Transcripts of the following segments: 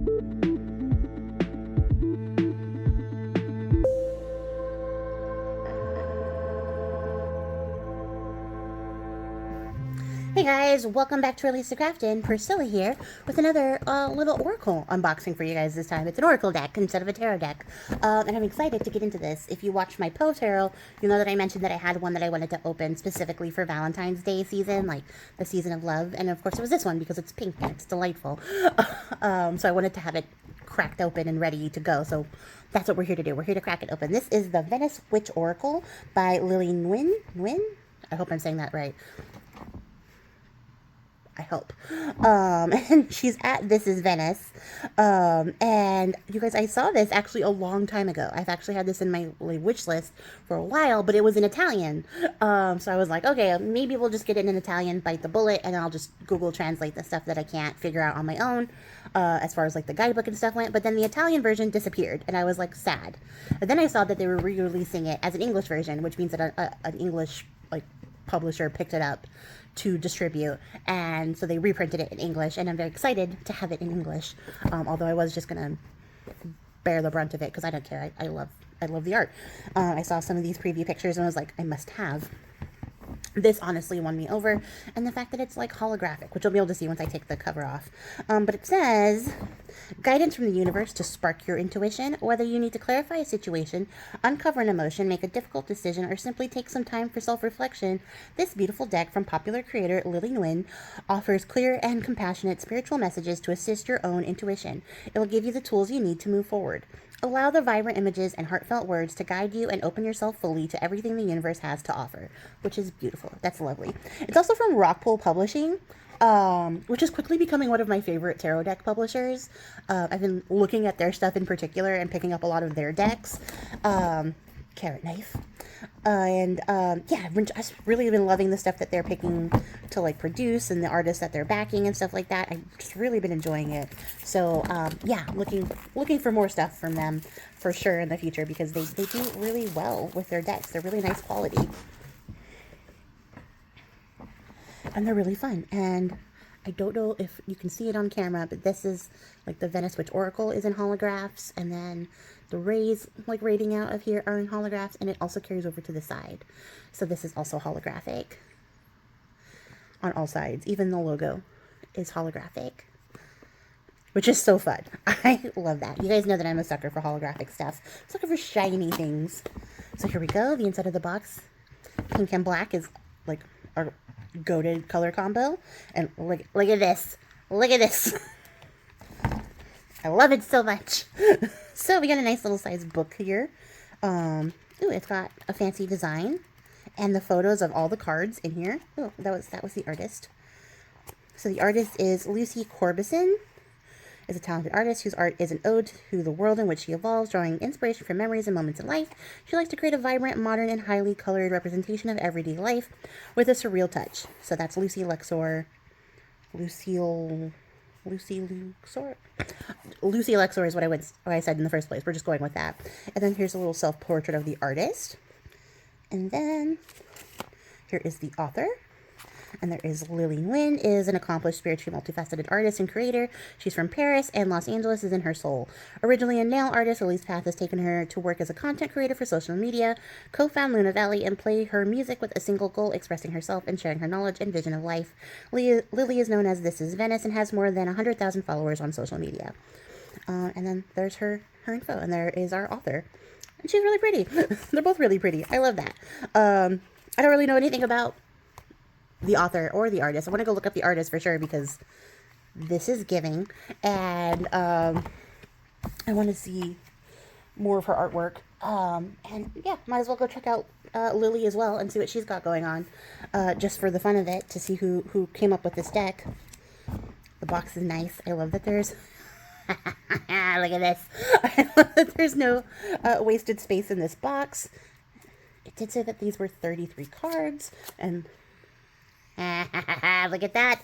Hey guys, welcome back to Release the Craftin. Priscilla here with another little Oracle unboxing for you guys this time. It's an Oracle deck instead of a tarot deck, and I'm excited to get into this. If you watch my Poe Tarot, you'll know that I mentioned that I had one that I wanted to open specifically for Valentine's Day season, like the season of love, and of course it was this one because it's pink and it's delightful. So I wanted to have it cracked open and ready to go, so that's what we're here to do. We're here to crack it open. This is the Venice Witch Oracle by Lily Nguyen. I hope I'm saying that right. I hope. And she's at This Is Venice. And you guys, I saw this actually a long time ago. I've actually had this in my wish list for a while, but it was in Italian. So I was like, okay, maybe we'll just get it in Italian, bite the bullet, and I'll just Google translate the stuff that I can't figure out on my own, as far as like the guidebook and stuff went. But then the Italian version disappeared, and I was like sad. But then I saw that they were re-releasing it as an English version, which means that an English like publisher picked it up to distribute, and so they reprinted it in English, and I'm very excited to have it in English, although I was just gonna bear the brunt of it because I don't care. I love the art. I saw some of these preview pictures and I was like, I must have. This honestly won me over, and the fact that it's like holographic, which you'll be able to see once I take the cover off. But it says, guidance from the universe to spark your intuition, whether you need to clarify a situation, uncover an emotion, make a difficult decision, or simply take some time for self-reflection. This beautiful deck from popular creator Lily Nguyen offers clear and compassionate spiritual messages to assist your own intuition. It will give you the tools you need to move forward. Allow the vibrant images and heartfelt words to guide you and open yourself fully to everything the universe has to offer, which is beautiful. That's lovely. It's also from Rockpool Publishing, which is quickly becoming one of my favorite tarot deck publishers. I've been looking at their stuff in particular and picking up a lot of their decks. Carrot knife. Yeah, I've just really been loving the stuff that they're picking to like produce and the artists that they're backing and stuff like that. I've just really been enjoying it. So yeah, looking for more stuff from them for sure in the future, because they do really well with their decks. They're really nice quality. And they're really fun. And I don't know if you can see it on camera, but this is like the Venice Witch Oracle is in holographs, and then the rays like rating out of here are in holographs, and it also carries over to the side. So this is also holographic on all sides. Even the logo is holographic, which is so fun. I love that. You guys know that I'm a sucker for holographic stuff. Sucker for shiny things. So here we go. The inside of the box. Pink and black is like our goated color combo. And look at this. Look at this. I love it so much. So we got a nice little size book here. Ooh, it's got a fancy design and the photos of all the cards in here. Oh, that was the artist. So the artist is Lucy Corbison. Is a talented artist whose art is an ode to the world in which she evolves, drawing inspiration from memories and moments in life. She likes to create a vibrant, modern, and highly colored representation of everyday life with a surreal touch. So that's Lucy Luxor. Lucy Luxor is what I said in the first place. We're just going with that. And then here's a little self-portrait of the artist. And then here is the author. And there is Lily Nguyen, is an accomplished, spiritually multifaceted artist and creator. She's from Paris, and Los Angeles is in her soul. Originally a nail artist, Lily's path has taken her to work as a content creator for social media, co-found Luna Valley, and play her music with a single goal, expressing herself and sharing her knowledge and vision of life. Lily is known as This Is Venice and has more than 100,000 followers on social media. And then there's her info, and there is our author. And she's really pretty. They're both really pretty. I love that. I don't really know anything about the author or the artist. I want to go look up the artist for sure, because this is giving, and I want to see more of her artwork. And yeah, might as well go check out Lily as well and see what she's got going on, just for the fun of it, to see who came up with this deck. The box is nice. I love that there's look at this. I love that there's no wasted space in this box. It did say that these were 33 cards, and look at that.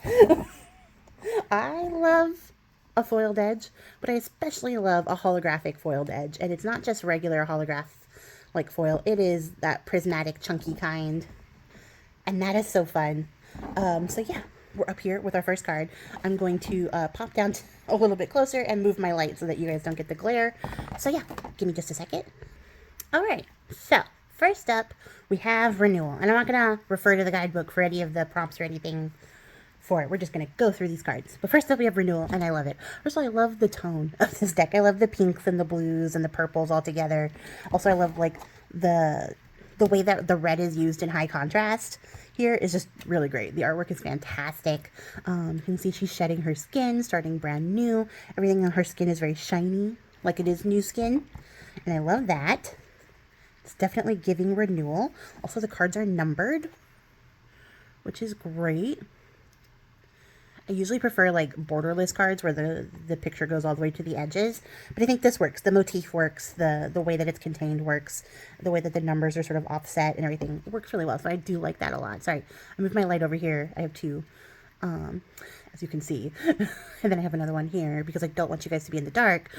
I love a foiled edge, but I especially love a holographic foiled edge. And it's not just regular holograph like foil. It is that prismatic, chunky kind. And that is so fun. So yeah, we're up here with our first card. I'm going to pop down a little bit closer and move my light so that you guys don't get the glare. So yeah, give me just a second. All right, so first up, we have renewal. And I'm not going to refer to the guidebook for any of the prompts or anything for it. We're just going to go through these cards. But first up, we have renewal, and I love it. First of all, I love the tone of this deck. I love the pinks and the blues and the purples all together. Also, I love, like, the way that the red is used in high contrast here is just really great. The artwork is fantastic. You can see she's shedding her skin, starting brand new. Everything on her skin is very shiny, like it is new skin. And I love that. It's definitely giving renewal. Also, the cards are numbered, which is great. I usually prefer like borderless cards where the picture goes all the way to the edges, but I think this works. The motif works, the way that it's contained works, the way that the numbers are sort of offset and everything works really well. So I do like that a lot. Sorry, I moved my light over here. I have two, as you can see, and then I have another one here because I don't want you guys to be in the dark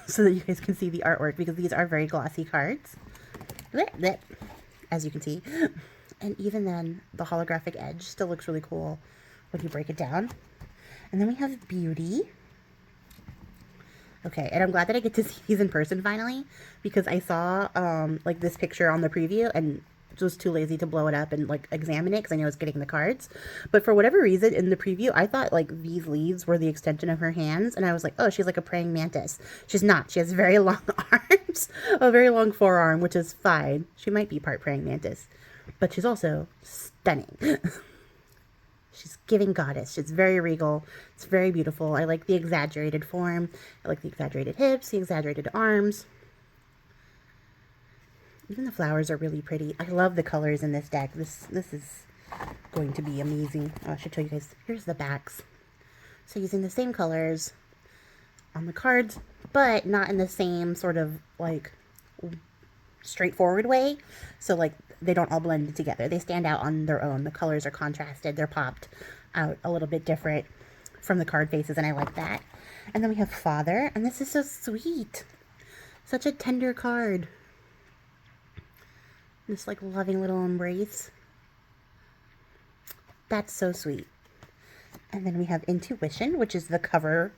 so that you guys can see the artwork, because these are very glossy cards, as you can see. And even then, the holographic edge still looks really cool when you break it down. And then we have beauty. Okay, and I'm glad that I get to see these in person finally, because I saw like this picture on the preview and was too lazy to blow it up and like examine it because I know I was getting the cards. But for whatever reason in the preview, I thought like these leaves were the extension of her hands, and I was like, oh, she's like a praying mantis. She's not. She has very long arms, a very long forearm, which is fine. She might be part praying mantis, but she's also stunning. She's giving goddess. She's very regal. It's very beautiful. I like the exaggerated form. I like the exaggerated hips, the exaggerated arms. Even the flowers are really pretty. I love the colors in this deck. This is going to be amazing. Oh, I should show you guys. Here's the backs. So using the same colors on the cards, but not in the same sort of like straightforward way. So like they don't all blend together. They stand out on their own. The colors are contrasted. They're popped out a little bit different from the card faces, and I like that. And then we have Father, and this is so sweet. Such a tender card. This like loving little embrace. That's so sweet. And then we have Intuition, which is the cover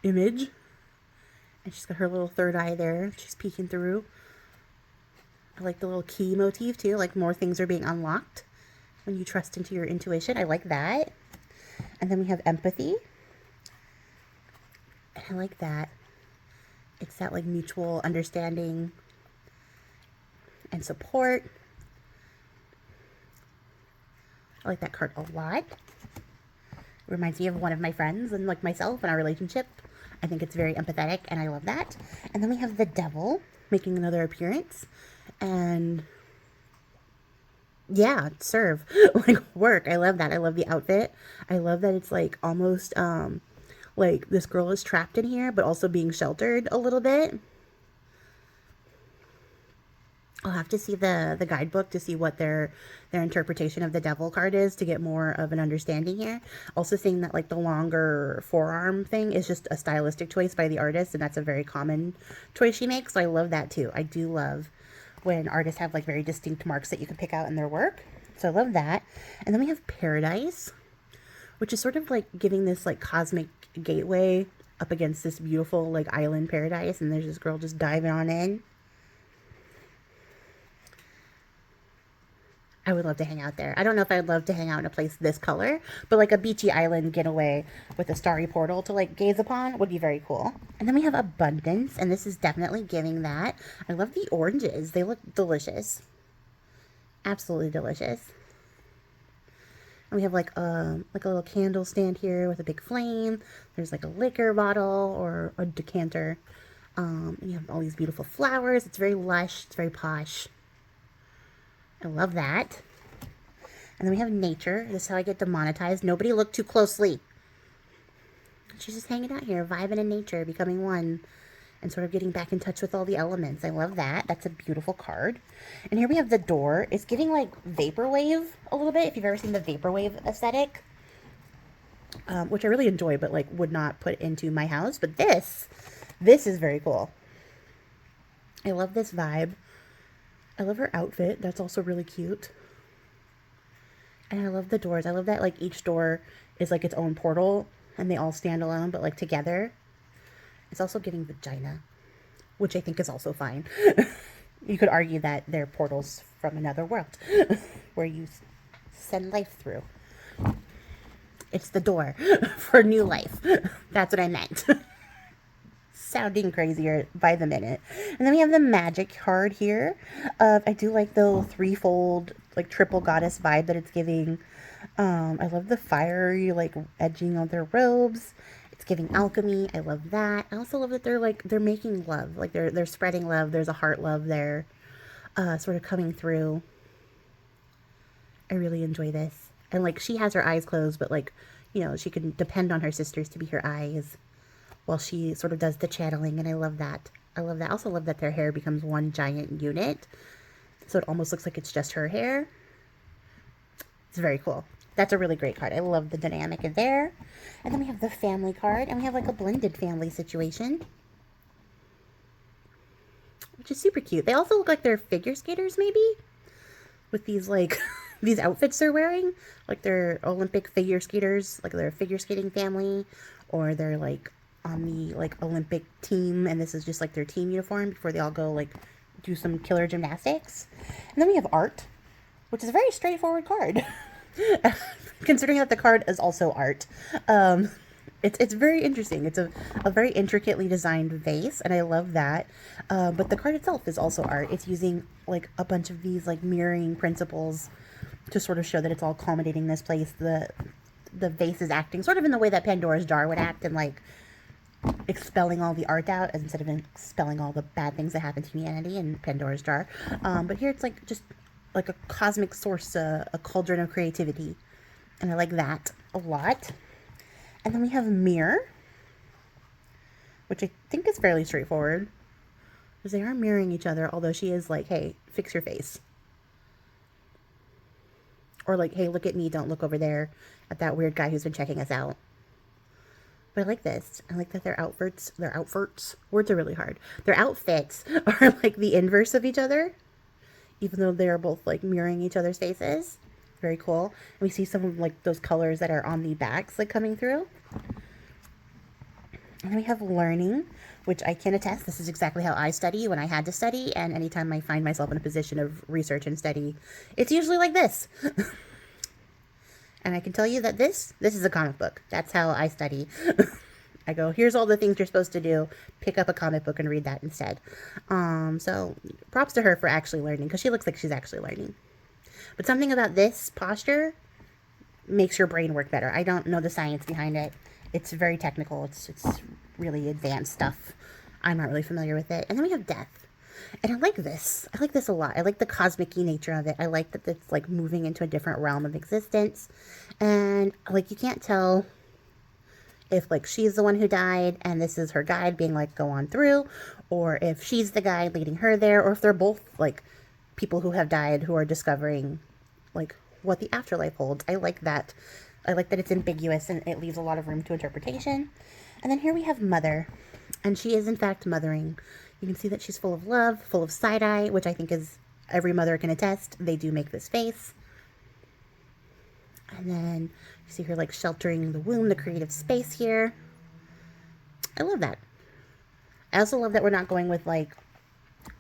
image. And she's got her little third eye there. She's peeking through. I like the little key motif too, like more things are being unlocked when you trust into your intuition. I like that. And then we have Empathy. And I like that. It's that like mutual understanding and support. I like that card a lot. It reminds me of one of my friends and like myself in our relationship. I think it's very empathetic and I love that. And then we have the Devil making another appearance. And yeah, serve. Like work. I love that. I love the outfit. I love that it's like almost like this girl is trapped in here but also being sheltered a little bit. I'll have to see the guidebook to see what their interpretation of the Devil card is to get more of an understanding here. Also seeing that like the longer forearm thing is just a stylistic choice by the artist, and that's a very common choice she makes. So I love that too. I do love when artists have like very distinct marks that you can pick out in their work. So I love that. And then we have Paradise, which is sort of like giving this like cosmic gateway up against this beautiful like island paradise, and there's this girl just diving on in. I would love to hang out there. I don't know if I'd love to hang out in a place this color, but like a beachy island getaway with a starry portal to like gaze upon would be very cool. And then we have Abundance, and this is definitely giving that. I love the oranges. They look delicious. Absolutely delicious. And we have like a little candle stand here with a big flame. There's like a liquor bottle or a decanter. And you have all these beautiful flowers. It's very lush. It's very posh. I love that. And then we have Nature. This is how I get demonetized. Nobody look too closely. She's just hanging out here, vibing in nature, becoming one, and sort of getting back in touch with all the elements. I love that. That's a beautiful card. And here we have the Door. It's giving like vaporwave a little bit, if you've ever seen the vaporwave aesthetic, which I really enjoy, but like would not put into my house. But this is very cool. I love this vibe. I love her outfit. That's also really cute. And I love the doors. I love that like each door is like its own portal, and they all stand alone, but like together. It's also giving vagina, which I think is also fine. You could argue that they're portals from another world where you send life through. It's the door for new life. That's what I meant. Sounding crazier by the minute. And then we have the magic card here. I do like the threefold, like triple goddess vibe that it's giving. I love the fiery, like edging on their robes. It's giving alchemy. I love that. I also love that they're making love. Like they're spreading love. There's a heart love there, sort of coming through. I really enjoy this. And like she has her eyes closed, but like, you know, she can depend on her sisters to be her eyes while she sort of does the channeling. And I love that. I love that. I also love that their hair becomes one giant unit. So it almost looks like it's just her hair. It's very cool. That's a really great card. I love the dynamic in there. And then we have the family card, and we have like a blended family situation, which is super cute. They also look like they're figure skaters, maybe, with these like these outfits they're wearing. Like they're Olympic figure skaters, like they're a figure skating family, or they're like on the like Olympic team, and this is just like their team uniform before they all go like do some killer gymnastics. And then we have art, which is a very straightforward card. Considering that the card is also art. It's very interesting. It's a very intricately designed vase, and I love that. But the card itself is also art. It's using like a bunch of these like mirroring principles to sort of show that it's all culminating this place. The vase is acting sort of in the way that Pandora's jar would act, and like expelling all the art out instead of expelling all the bad things that happen to humanity in Pandora's jar. But here it's like just like a cosmic source, a cauldron of creativity. And I like that a lot. And then we have mirror, which I think is fairly straightforward, because they are mirroring each other, although she is like, hey, fix your face. Or like, hey, look at me, don't look over there at that weird guy who's been checking us out. But I like this. I like that their outfits, words are really hard. Their outfits are like the inverse of each other, even though they're both like mirroring each other's faces. Very cool. And we see some of like those colors that are on the backs like coming through. And then we have learning, which I can attest. This is exactly how I study when I had to study. And anytime I find myself in a position of research and study, it's usually like this. And I can tell you that this is a comic book. That's how I study. I go, here's all the things you're supposed to do. Pick up a comic book and read that instead. So props to her for actually learning, because she looks like she's actually learning. But something about this posture makes your brain work better. I don't know the science behind it. It's very technical. It's really advanced stuff. I'm not really familiar with it. And then we have death. And I like this. I like this a lot. I like the cosmic-y nature of it. I like that it's like moving into a different realm of existence. And like you can't tell if like she's the one who died and this is her guide being like, go on through, or if she's the guide leading her there, or if they're both like people who have died who are discovering like what the afterlife holds. I like that. I like that it's ambiguous and it leaves a lot of room to interpretation. And then here we have Mother, and she is in fact mothering. You can see that she's full of love, full of side-eye, which I think is every mother can attest. They do make this face. And then you see her like sheltering the womb, the creative space here. I love that. I also love that we're not going with like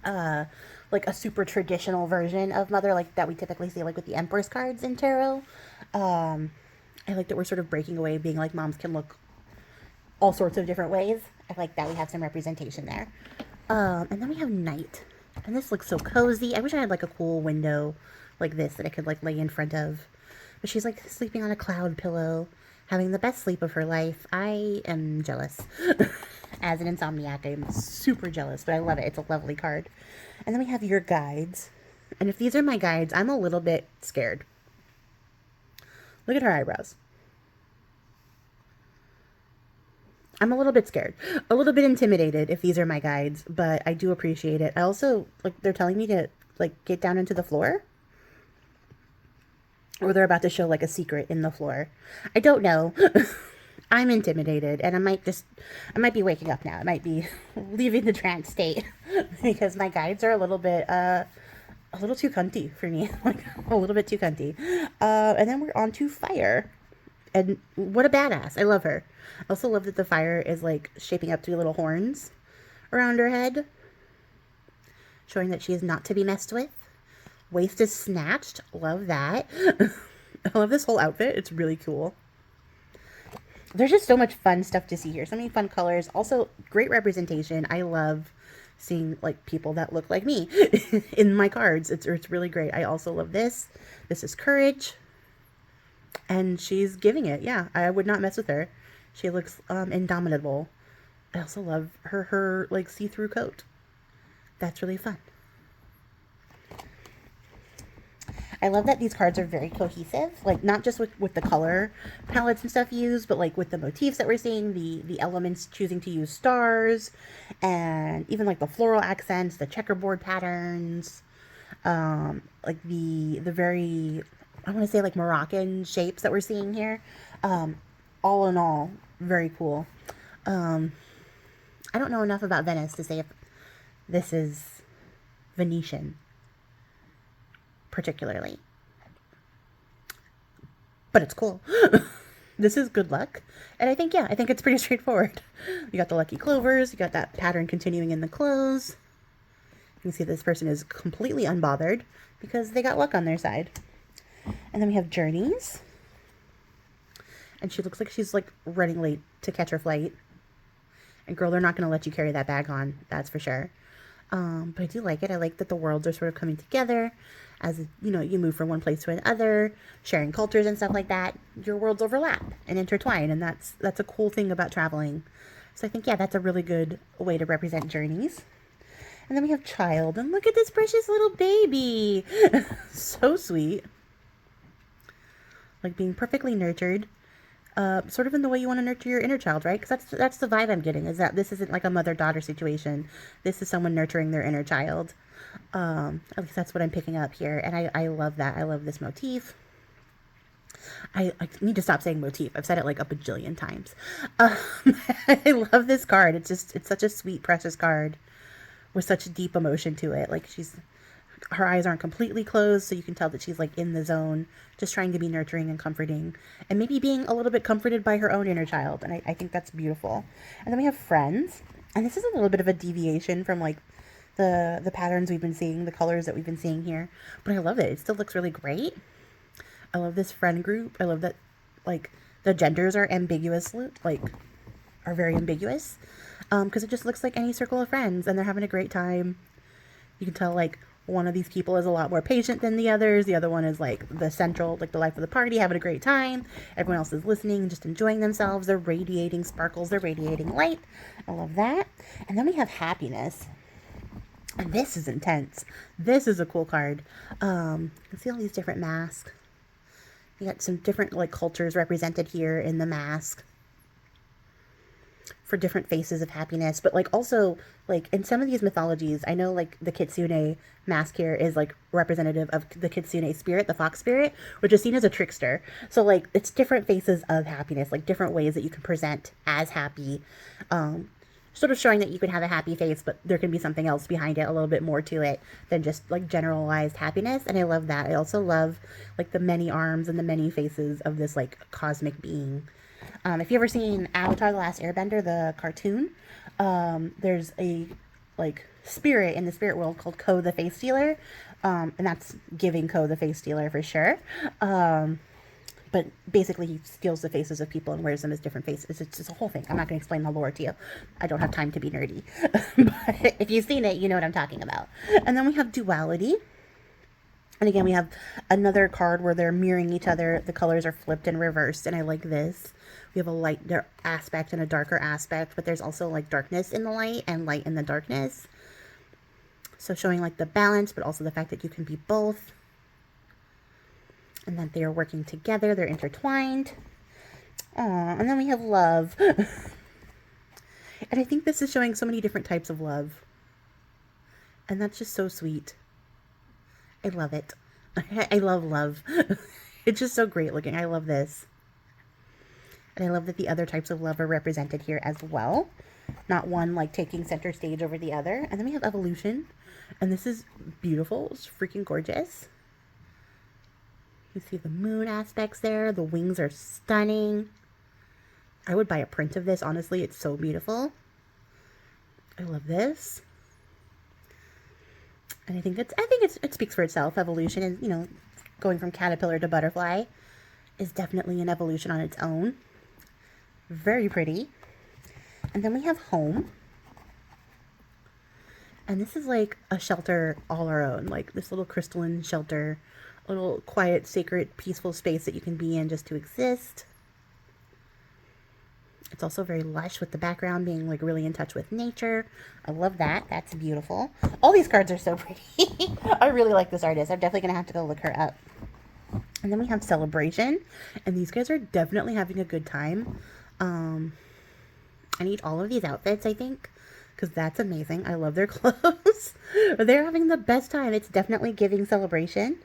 a super traditional version of Mother like that we typically see like with the Empress cards in tarot. I like that we're sort of breaking away, being like moms can look all sorts of different ways. I like that we have some representation there. And then we have Night, and this looks so cozy. I wish I had like a cool window like this that I could like lay in front of. But she's like sleeping on a cloud pillow, having the best sleep of her life. I am jealous. As an insomniac, I'm super jealous, but I love it. It's a lovely card. And then we have your guides. And if these are my guides, I'm a little bit scared. Look at her eyebrows. I'm a little bit scared, a little bit intimidated if these are my guides, but I do appreciate it. I also, like, they're telling me to, like, get down into the floor. Or they're about to show, like, a secret in the floor. I don't know. I'm intimidated, and I might be waking up now. I might be leaving the trance state because my guides are a little too cunty for me. Like, a little bit too cunty. And then we're on to fire. And what a badass. I love her. I also love that the fire is like shaping up to be little horns around her head, showing that she is not to be messed with. Waist is snatched. Love that. I love this whole outfit. It's really cool. There's just so much fun stuff to see here. So many fun colors. Also, great representation. I love seeing like people that look like me in my cards. It's really great. I also love this. This is Courage. And she's giving it. Yeah, I would not mess with her. She looks indomitable. I also love her like see-through coat. That's really fun. I love that these cards are very cohesive, like not just with the color palettes and stuff used, but like with the motifs that we're seeing, the elements choosing to use stars, and even like the floral accents, the checkerboard patterns, like the very, I want to say like Moroccan shapes that we're seeing here. All in all, very cool. I don't know enough about Venice to say if this is Venetian particularly, but it's cool. This is good luck, and I think it's pretty straightforward. You got the lucky clovers, you got that pattern continuing in the clothes. You can see this person is completely unbothered because they got luck on their side. And then we have Journeys, and she looks like she's like running late to catch her flight. And girl, they're not going to let you carry that bag on, that's for sure. But I do like it. I like that the worlds are sort of coming together as, you know, you move from one place to another, sharing cultures and stuff like that. Your worlds overlap and intertwine, and that's a cool thing about traveling. So I think, yeah, that's a really good way to represent Journeys. And then we have Child, and look at this precious little baby. So sweet. Like being perfectly nurtured. Sort of in the way you want to nurture your inner child, right? Because that's the vibe I'm getting, is that this isn't like a mother-daughter situation. This is someone nurturing their inner child. At least that's what I'm picking up here, and I love that. I love this motif. I need to stop saying motif. I've said it like a bajillion times. I love this card. It's such a sweet, precious card with such deep emotion to it. Like her eyes aren't completely closed, so you can tell that she's like in the zone, just trying to be nurturing and comforting, and maybe being a little bit comforted by her own inner child. And I think that's beautiful. And then we have Friends, and this is a little bit of a deviation from like the patterns we've been seeing, the colors that we've been seeing here, but I love it. It still looks really great. I love this friend group. I love that like the genders are ambiguous, like are very ambiguous, because it just looks like any circle of friends, and they're having a great time. You can tell like one of these people is a lot more patient than the others. The other one is like the central, like the life of the party, having a great time. Everyone else is listening, just enjoying themselves. They're radiating sparkles. They're radiating light. I love that. And then we have Happiness. And this is intense. This is a cool card. You can see all these different masks. You got some different like cultures represented here in the mask for different faces of happiness, but like also like in some of these mythologies, I know like the kitsune mask here is like representative of the kitsune spirit, the fox spirit, which is seen as a trickster. So like it's different faces of happiness, like different ways that you can present as happy, sort of showing that you can have a happy face, but there can be something else behind it, a little bit more to it than just like generalized happiness. And I love that. I also love like the many arms and the many faces of this like cosmic being. If you ever seen Avatar: The Last Airbender, the cartoon, there's a like spirit in the spirit world called Ko the Face Stealer, and that's giving Ko the Face Stealer for sure. But basically he steals the faces of people and wears them as different faces. It's just a whole thing. I'm not going to explain the lore to you. I don't have time to be nerdy. But if you've seen it, you know what I'm talking about. And then we have Duality. And again, we have another card where they're mirroring each other. The colors are flipped and reversed, and I like this. We have a lighter aspect and a darker aspect, but there's also like darkness in the light and light in the darkness. So showing like the balance, but also the fact that you can be both. And that they are working together, they're intertwined. And then we have Love. And I think this is showing so many different types of love. And that's just so sweet. I love it. I love love. It's just so great looking. I love this. And I love that the other types of love are represented here as well. Not one like taking center stage over the other. And then we have Evolution. And this is beautiful. It's freaking gorgeous. You see the moon aspects there. The wings are stunning. I would buy a print of this, honestly. It's so beautiful. I love this. And I think it speaks for itself. Evolution is, you know, going from caterpillar to butterfly is definitely an evolution on its own. Very pretty. And then we have home. And this is like a shelter all our own, like this little crystalline shelter, a little quiet, sacred, peaceful space that you can be in just to exist. It's also very lush with the background being like really in touch with nature. I love that. That's beautiful. All these cards are so pretty. I really like this artist. I'm definitely going to have to go look her up. And then we have Celebration. And these guys are definitely having a good time. I need all of these outfits, I think, because that's amazing. I love their clothes. They're having the best time. It's definitely giving Celebration.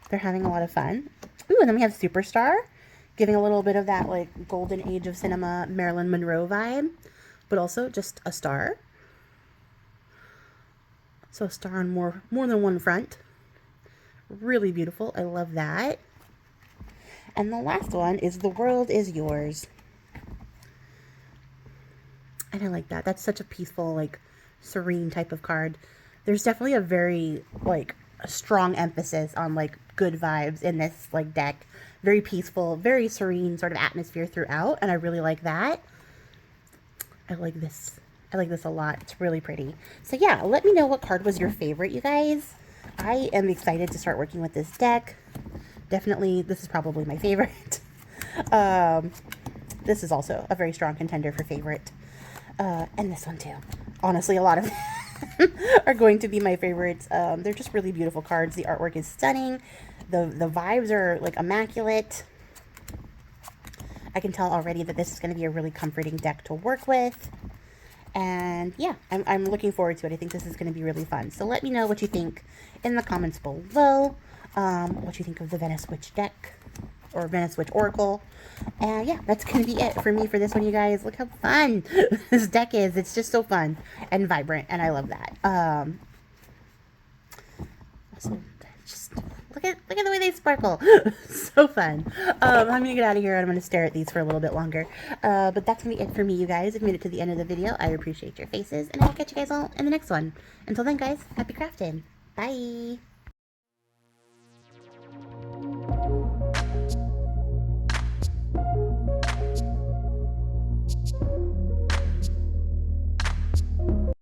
They're having a lot of fun. Ooh, and then we have Superstar, giving a little bit of that like golden age of cinema Marilyn Monroe vibe, but also just a star. So a star on more than one front. Really beautiful. I love that. And the last one is The World Is Yours. And I like that. That's such a peaceful, like, serene type of card. There's definitely a very, like, a strong emphasis on, like, good vibes in this, like, deck. Very peaceful, very serene sort of atmosphere throughout. And I really like that. I like this. I like this a lot. It's really pretty. So, yeah, let me know what card was your favorite, you guys. I am excited to start working with this deck. Definitely, this is probably my favorite. This is also a very strong contender for favorite. And this one too. Honestly, a lot of them are going to be my favorites. They're just really beautiful cards. The artwork is stunning. The vibes are like immaculate. I can tell already that this is going to be a really comforting deck to work with. And yeah, I'm looking forward to it. I think this is going to be really fun. So let me know what you think in the comments below. What you think of the Venice Witch deck or Venice Witch Oracle. And yeah, that's going to be it for me for this one, you guys. Look how fun this deck is. It's just so fun and vibrant, and I love that. Also, just look at the way they sparkle. So fun. I'm going to get out of here, and I'm going to stare at these for a little bit longer. But that's going to be it for me, you guys. If you made it to the end of the video, I appreciate your faces, and I'll catch you guys all in the next one. Until then, guys, happy crafting. Bye.